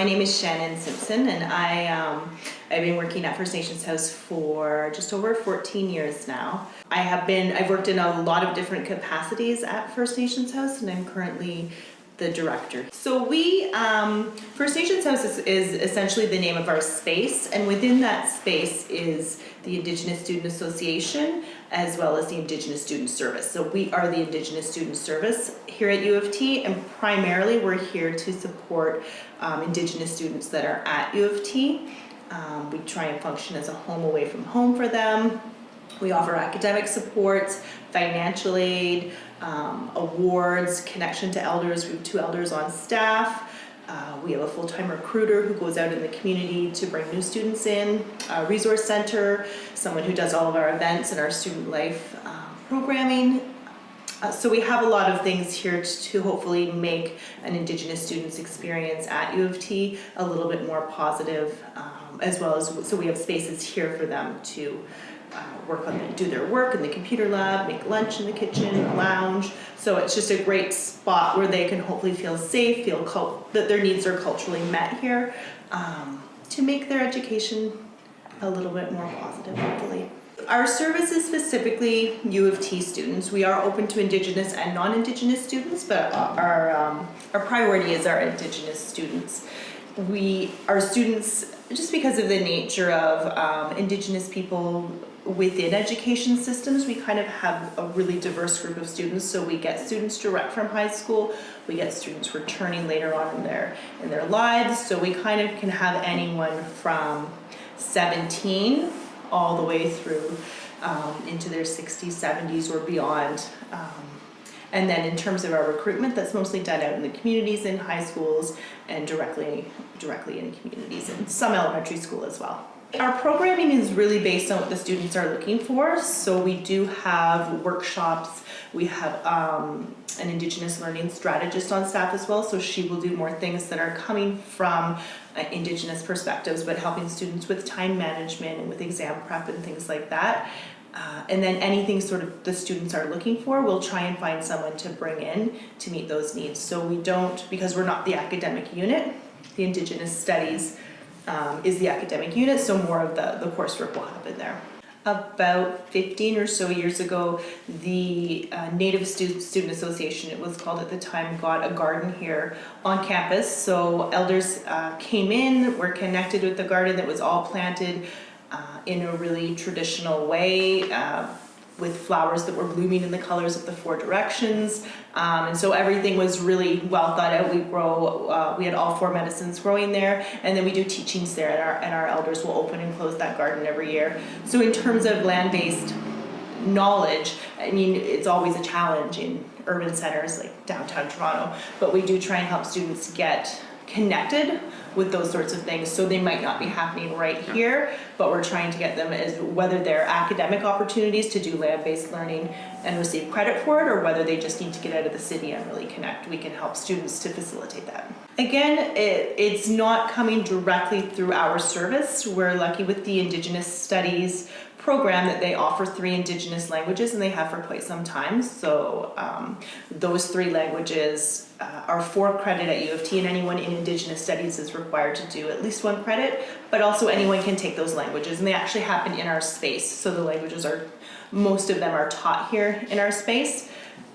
My name is Shannon Simpson, and I've been working at First Nations House for just over 14 years now. I've worked in a lot of different capacities at First Nations House, and I'm currently the director. So First Nations House is essentially the name of our space, and within that space is the Indigenous Student Association as well as the Indigenous Student Service. So we are the Indigenous Student Service here at U of T, and primarily we're here to support Indigenous students that are at U of T. We try and function as a home away from home for them. We offer academic support, financial aid, awards, connection to elders. We have 2 elders on staff. We have a full-time recruiter who goes out in the community to bring new students in, a resource center, someone who does all of our events and our student life programming. So we have a lot of things here to hopefully make an Indigenous student's experience at U of T a little bit more positive, as well as, so we have spaces here for them to do their work in the computer lab, make lunch in the kitchen, lounge. So it's just a great spot where they can hopefully feel safe, that their needs are culturally met here, to make their education a little bit more positive, hopefully. Our service is specifically U of T students. We are open to Indigenous and non-Indigenous students, but our priority is our Indigenous students. Our students, just because of the nature of Indigenous people within education systems, we kind of have a really diverse group of students. So we get students direct from high school, we get students returning later on in their lives. So we kind of can have anyone from 17 all the way through into their 60s, 70s or beyond. And then in terms of our recruitment, that's mostly done out in the communities, in high schools, and directly in communities, and some elementary school as well. Our programming is really based on what the students are looking for. So we do have workshops. We have an Indigenous learning strategist on staff as well. So she will do more things that are coming from Indigenous perspectives, but helping students with time management and with exam prep and things like that. And then anything sort of the students are looking for, we'll try and find someone to bring in to meet those needs. So we don't, because we're not the academic unit, the Indigenous Studies is the academic unit, so more of the coursework will happen there. About 15 or so years ago, the Native Student Association, it was called at the time, got a garden here on campus. So elders came in, were connected with the garden that was all planted in a really traditional way, with flowers that were blooming in the colors of the 4 directions. And so everything was really well thought out. We had all 4 medicines growing there, and then we do teachings there, and our elders will open and close that garden every year. So in terms of land-based knowledge, I mean, it's always a challenge in urban centers like downtown Toronto, but we do try and help students get connected with those sorts of things. So they might not be happening right here, but we're trying to get them as whether they're academic opportunities to do land-based learning and receive credit for it, or whether they just need to get out of the city and really connect. We can help students to facilitate that. Again, it's not coming directly through our service. We're lucky with the Indigenous Studies program that they offer 3 Indigenous languages, and they have for quite some time. So those 3 languages are 4 credit at U of T, and anyone in Indigenous Studies is required to do at least 1 credit, but also anyone can take those languages, and they actually happen in our space. So the languages most of them are taught here in our space.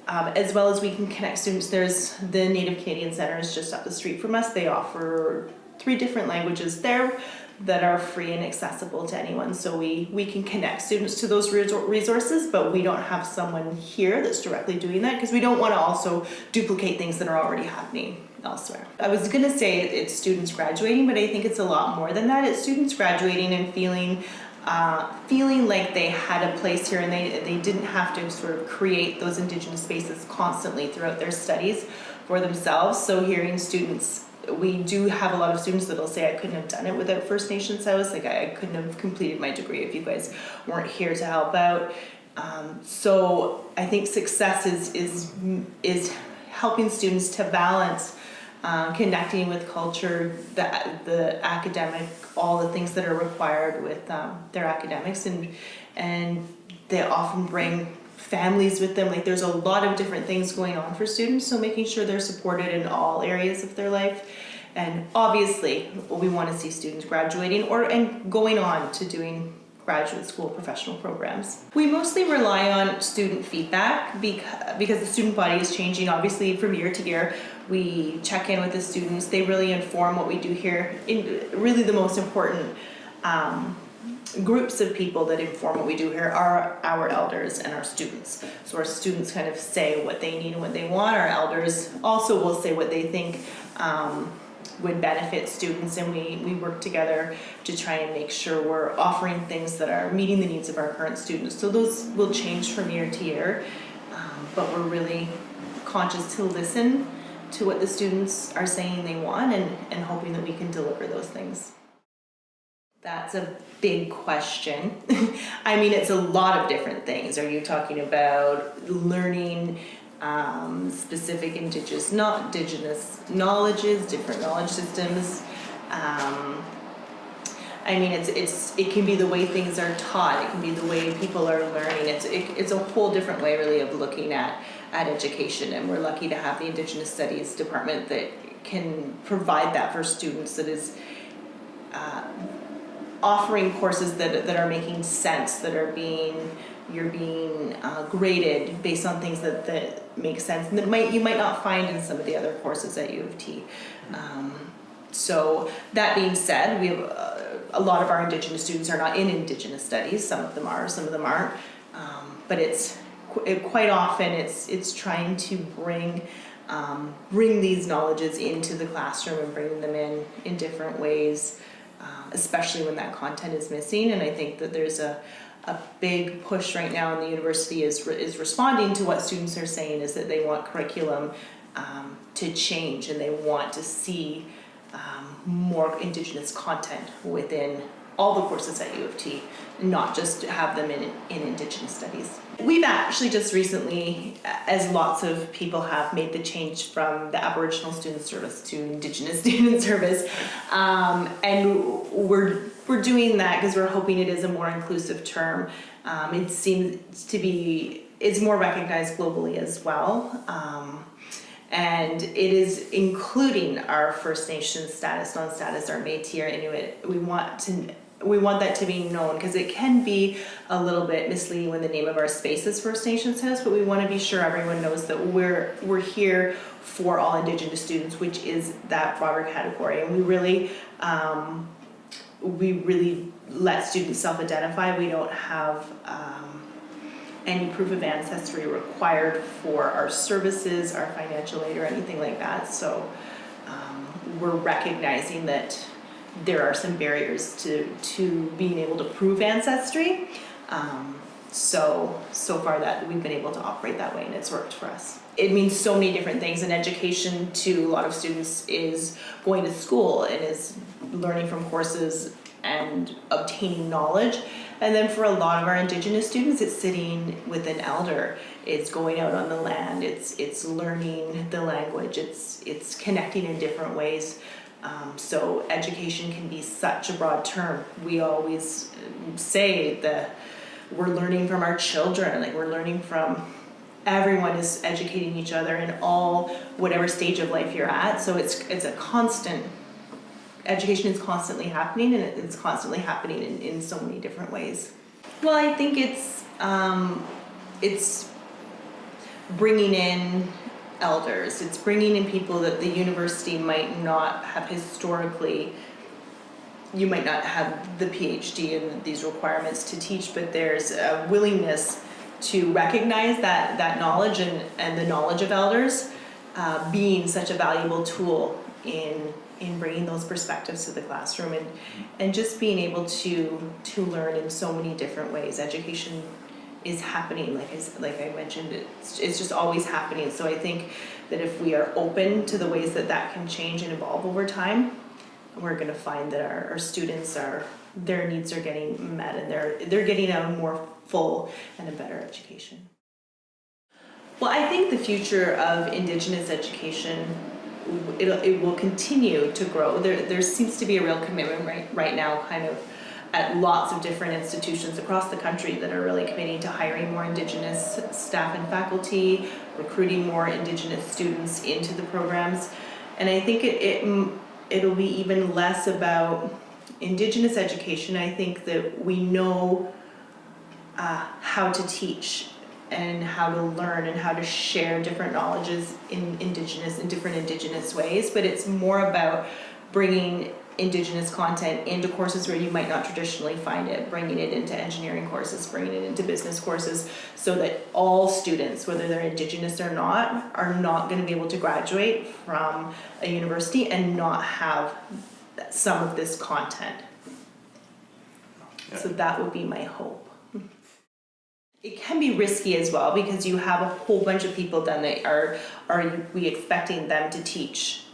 As well as we can connect students. There's the Native Canadian Centre is just up the street from us. They offer 3 different languages there that are free and accessible to anyone. So we can connect students to those resources, but we don't have someone here that's directly doing that because we don't want to also duplicate things that are already happening elsewhere. I was going to say it's students graduating, but I think it's a lot more than that. It's students graduating and feeling like they had a place here, and they didn't have to sort of create those Indigenous spaces constantly throughout their studies for themselves. So hearing students, we do have a lot of students that'll say, I couldn't have done it without First Nations House. Like I couldn't have completed my degree if you guys weren't here to help out. So I think success is helping students to balance connecting with culture, the academic, all the things that are required with their academics, and they often bring families with them. Like there's a lot of different things going on for students, so making sure they're supported in all areas of their life And obviously, we want to see students graduating and going on to doing graduate school professional programs. We mostly rely on student feedback because the student body is changing, obviously, from year to year. We check in with the students. They really inform what we do here. Really the most important groups of people that inform what we do here are our elders and our students. So our students kind of say what they need and what they want. Our elders also will say what they think would benefit students, and we work together to try and make sure we're offering things that are meeting the needs of our current students. So those will change from year to year, but we're really conscious to listen to what the students are saying they want and hoping that we can deliver those things. That's a big question. I mean, it's a lot of different things. Are you talking about learning specific indigenous knowledges, different knowledge systems? I mean, it can be the way things are taught. It can be the way people are learning. It's a whole different way, really, of looking at education. And we're lucky to have the Indigenous Studies department that can provide that for students. That is offering courses that are making sense, that are you're being graded based on things that make sense and that you might not find in some of the other courses at U of T. So that being said, we have a lot of our Indigenous students are not in Indigenous studies. Some of them are, some of them aren't. But quite often it's trying to bring these knowledges into the classroom and bring them in different ways, especially when that content is missing. And I think that there's a big push right now, and the university is responding to what students are saying, is that they want curriculum to change, and they want to see more Indigenous content within all the courses at U of T, not just have them in Indigenous studies. We've actually just recently, as lots of people have, made the change from the Aboriginal Student Service to Indigenous Student Service, and we're doing that because we're hoping it is a more inclusive term. It seems to be, it's more recognized globally as well. And it is including our First Nations status, non-status, our Métis, our Inuit. We want that to be known, because it can be a little bit misleading when the name of our space is First Nations House, but we want to be sure everyone knows that we're here for all Indigenous students, which is that broader category. And we really let students self-identify. We don't have any proof of ancestry required for our services, our financial aid, or anything like that. So we're recognizing that there are some barriers to being able to prove ancestry. So far that we've been able to operate that way, and it's worked for us. It means so many different things, and education to a lot of students is going to school and is learning from courses and obtaining knowledge. And then for a lot of our Indigenous students, it's sitting with an elder, it's going out on the land, it's learning the language, it's connecting in different ways. So education can be such a broad term. We always say that we're learning from our children, like we're learning from everyone is educating each other in all, whatever stage of life you're at. So it's a constant, education is constantly happening, and it's constantly happening in so many different ways. Well, I think it's bringing in elders. It's bringing in people that the university might not have historically. You might not have the PhD and these requirements to teach, but there's a willingness to recognize that knowledge and the knowledge of elders being such a valuable tool in bringing those perspectives to the classroom, and just being able to learn in so many different ways. Education is happening, like I mentioned, it's just always happening. So I think that if we are open to the ways that can change and evolve over time, we're going to find that our students their needs are getting met, and they're getting a more full and a better education. Well, I think the future of Indigenous education, it will continue to grow. There seems to be a real commitment right now, kind of at lots of different institutions across the country, that are really committing to hiring more Indigenous staff and faculty, recruiting more Indigenous students into the programs. And I think it'll be even less about Indigenous education. I think that we know how to teach and how to learn and how to share different knowledges in different Indigenous ways, but it's more about bringing Indigenous content into courses where you might not traditionally find it, bringing it into engineering courses, bringing it into business courses, so that all students, whether they're Indigenous or not, are not going to be able to graduate from a university and not have some of this content. Yeah. So that would be my hope. It can be risky as well, because you have a whole bunch of people then that are we expecting them to teach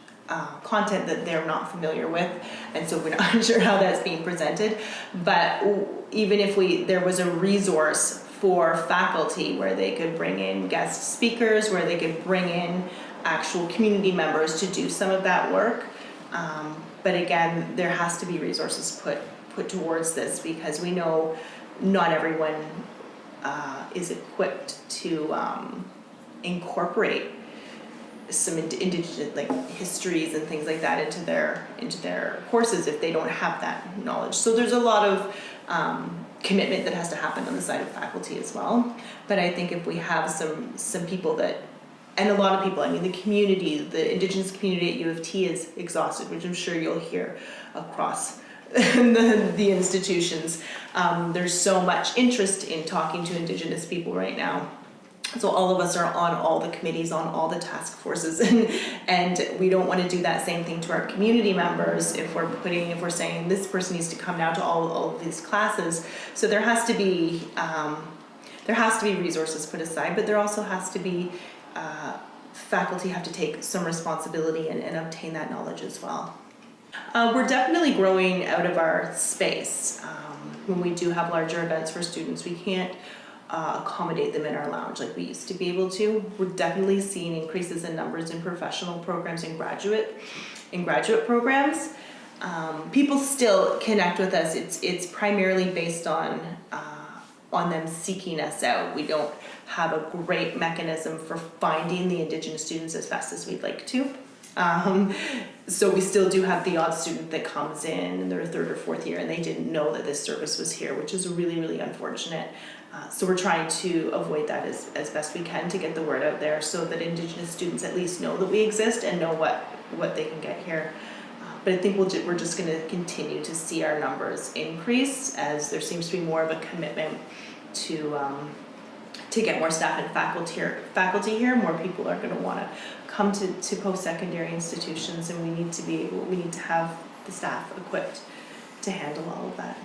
content that they're not familiar with, and so we're not sure how that's being presented. But even if there was a resource for faculty where they could bring in guest speakers, where they could bring in actual community members to do some of that work, but again, there has to be resources put towards this, because we know not everyone is equipped to incorporate some Indigenous histories and things like that into their courses if they don't have that knowledge. So there's a lot of commitment that has to happen on the side of faculty as well. But I think if we have some people that, and a lot of people, I mean, the community, the Indigenous community at U of T is exhausted, which I'm sure you'll hear across the institutions. There's so much interest in talking to Indigenous people right now. So all of us are on all the committees, on all the task forces, and we don't want to do that same thing to our community members if we're saying this person needs to come now to all of these classes. So there has to be resources put aside, but there also has to be faculty have to take some responsibility and obtain that knowledge as well. We're definitely growing out of our space. When we do have larger events for students, we can't accommodate them in our lounge like we used to be able to. We're definitely seeing increases in numbers in professional programs and graduate programs. People still connect with us. It's primarily based on them seeking us out. We don't have a great mechanism for finding the Indigenous students as fast as we'd like to. So we still do have the odd student that comes in their third or fourth year and they didn't know that this service was here, which is really, really unfortunate. So we're trying to avoid that as best we can to get the word out there so that Indigenous students at least know that we exist and know what they can get here. But I think we're just going to continue to see our numbers increase as there seems to be more of a commitment to get more staff and faculty here. More people are going to want to come to post-secondary institutions, and we need to have the staff equipped to handle all of that.